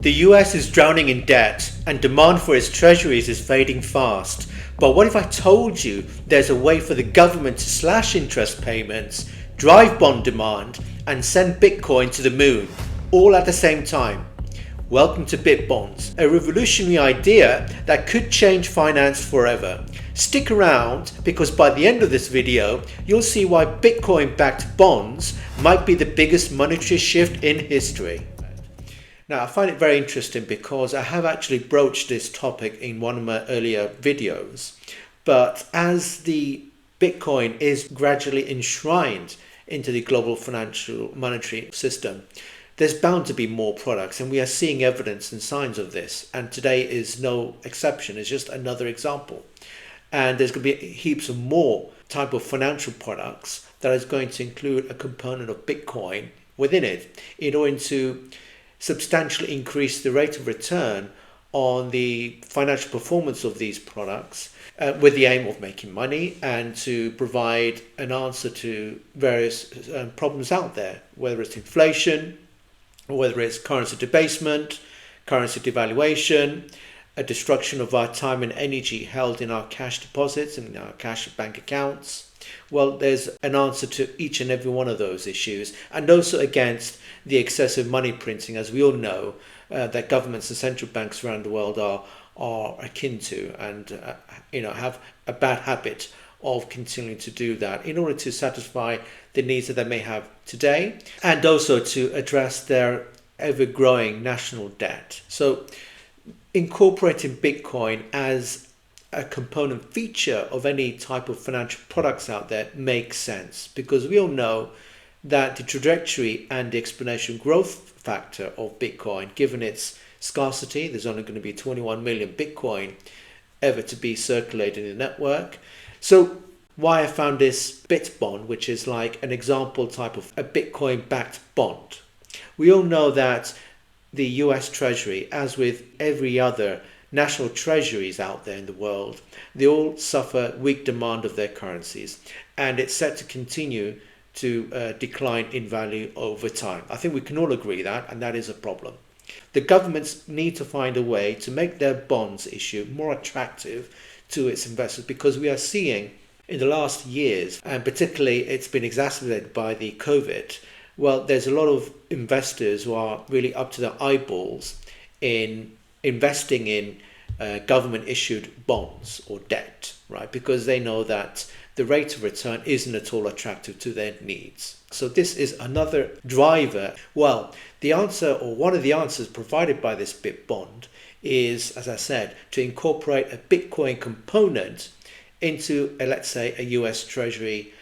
The US is drowning in debt and demand for its treasuries is fading fast. But what if I told you there's a way for the government to slash interest payments, drive bond demand, and send Bitcoin to the moon, all at the same time? Welcome to BitBonds, a revolutionary idea that could change finance forever. Stick around because by the end of this video, you'll see why Bitcoin-backed bonds might be the biggest monetary shift in history. Now, I find it very interesting because I have actually broached this topic in one of my earlier videos, but as the Bitcoin is gradually enshrined into the global financial monetary system, there's bound to be more products, and we are seeing evidence and signs of this, and today is no exception. It's just another example. And there's going to be heaps of more type of financial products that is going to include a component of Bitcoin within it in order to substantially increase the rate of return on the financial performance of these products with the aim of making money and to provide an answer to various problems out there, whether it's inflation, or whether it's currency debasement, currency devaluation, a destruction of our time and energy held in our cash deposits and our cash bank accounts. Well, there's an answer to each and every one of those issues, and also against the excessive money printing, as we all know, that governments and central banks around the world are akin to, and have a bad habit of continuing to do that in order to satisfy the needs that they may have today, and also to address their ever-growing national debt. So, incorporating Bitcoin as a component feature of any type of financial products out there makes sense, because we all know that the trajectory and the exponential growth factor of Bitcoin, given its scarcity, there's only going to be 21 million Bitcoin ever to be circulated in the network. So why I found this BitBond, which is like an example type of a Bitcoin-backed bond. We all know that the US Treasury, as with every other national treasuries out there in the world, they all suffer weak demand of their currencies, and it's set to continue to decline in value over time. I think we can all agree that, and that is a problem. The governments need to find a way to make their bonds issue more attractive to its investors, because we are seeing in the last years, and particularly it's been exacerbated by the COVID, well, there's a lot of investors who are really up to their eyeballs in investing in government issued bonds or debt, right? Because they know that the rate of return isn't at all attractive to their needs. So this is another driver. Well, the answer, or one of the answers provided by this BitBond is, as I said, to incorporate a Bitcoin component into, let's say, a US Treasury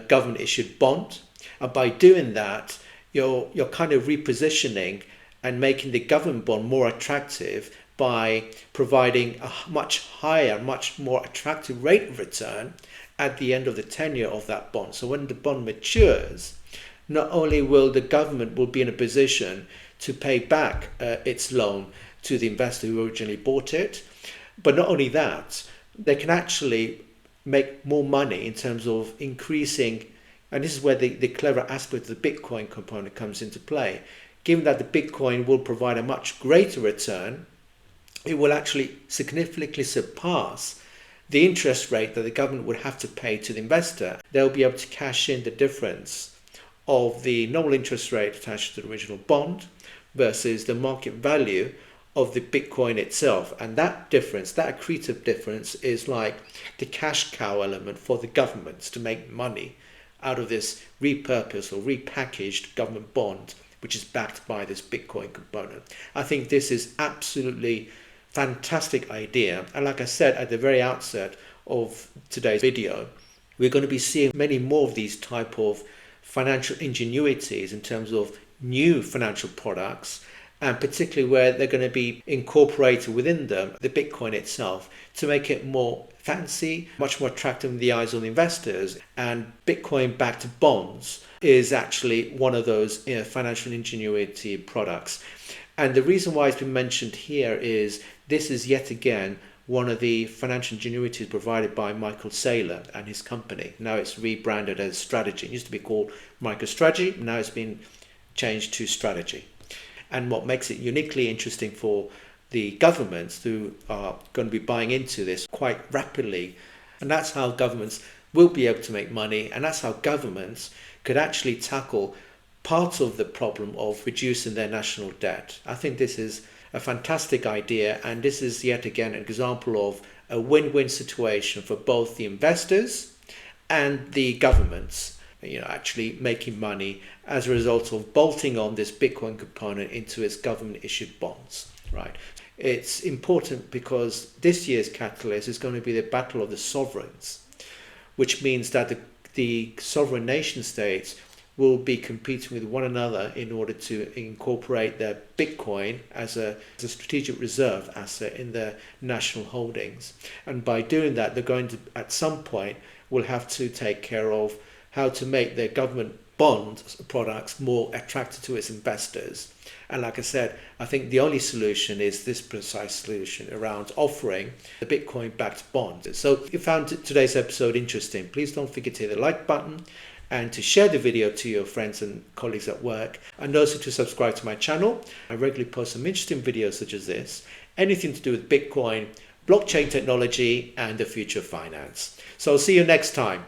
government issued bond. And by doing that, you're kind of repositioning and making the government bond more attractive by providing a much higher, much more attractive rate of return at the end of the tenure of that bond. So when the bond matures, not only will the government be in a position to pay back its loan to the investor who originally bought it, but not only that, they can actually make more money in terms of increasing, and this is where the clever aspect of the Bitcoin component comes into play. Given that the Bitcoin will provide a much greater return, it will actually significantly surpass the interest rate that the government would have to pay to the investor. They'll be able to cash in the difference of the nominal interest rate attached to the original bond versus the market value of the Bitcoin itself. And that difference, that accretive difference, is like the cash cow element for the governments to make money out of this repurposed or repackaged government bond, which is backed by this Bitcoin component. I think this is absolutely fantastic idea. And like I said at the very outset of today's video, we're going to be seeing many more of these type of financial ingenuities in terms of new financial products, and particularly where they're going to be incorporated within them, the Bitcoin itself, to make it more fancy, much more attractive in the eyes of the investors. And Bitcoin-backed bonds is actually one of those financial ingenuity products. And the reason why it's been mentioned here is this is yet again one of the financial ingenuities provided by Michael Saylor and his company. Now it's rebranded as Strategy. It used to be called MicroStrategy. Now it's been changed to Strategy. And what makes it uniquely interesting for the governments who are going to be buying into this quite rapidly. And that's how governments will be able to make money, and that's how governments could actually tackle part of the problem of reducing their national debt. I think this is a fantastic idea, and this is yet again an example of a win-win situation for both the investors and the governments, actually making money as a result of bolting on this Bitcoin component into its government issued bonds, right? It's important because this year's catalyst is going to be the battle of the sovereigns, which means that the sovereign nation states will be competing with one another in order to incorporate their Bitcoin as a strategic reserve asset in their national holdings. And by doing that, they're going to, at some point, will have to take care of how to make their government bond products more attractive to its investors. And like I said, I think the only solution is this precise solution around offering the Bitcoin-backed bonds. So if you found today's episode interesting, please don't forget to hit the like button and to share the video to your friends and colleagues at work, and also to subscribe to my channel. I regularly post some interesting videos such as this, anything to do with Bitcoin, blockchain technology, and the future of finance. So I'll see you next time.